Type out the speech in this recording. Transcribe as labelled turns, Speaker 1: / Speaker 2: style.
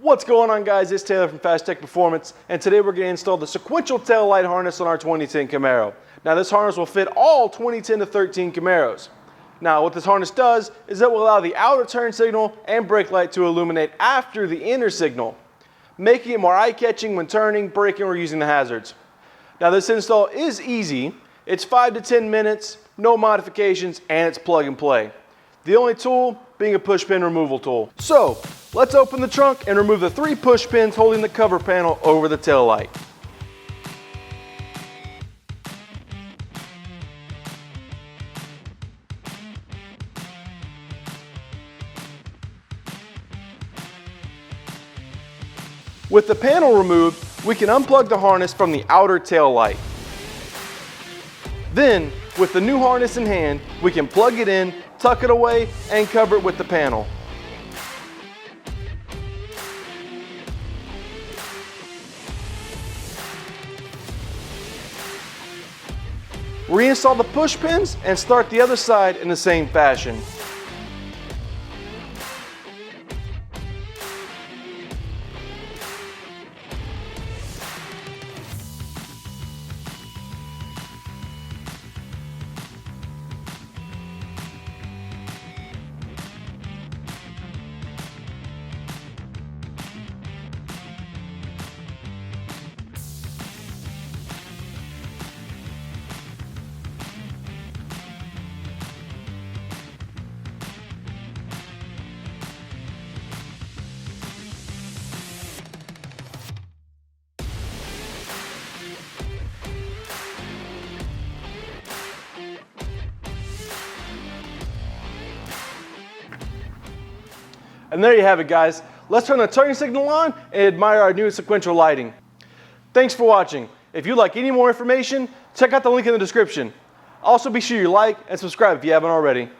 Speaker 1: What's going on, guys? It's Taylor from Phastek Performance, and today we're going to install the sequential tail light harness on our 2010 Camaro. Now this harness will fit all 2010 to 13 Camaros. Now what this harness does is it will allow the outer turn signal and brake light to illuminate after the inner signal, making it more eye-catching when turning, braking, or using the hazards. Now this install is easy. It's 5 to 10 minutes, no modifications, and it's plug and play. The only tool being a push pin removal tool. So let's open the trunk and remove the 3 push pins holding the cover panel over the tail light. With the panel removed, we can unplug the harness from the outer tail light. Then, with the new harness in hand, we can plug it in, tuck it away, and cover it with the panel. Reinstall the push pins and start the other side in the same fashion. And there you have it, guys. Let's turn the turn signal on and admire our new sequential lighting. Thanks for watching. If you'd like any more information, check out the link in the description. Also, be sure you like and subscribe if you haven't already.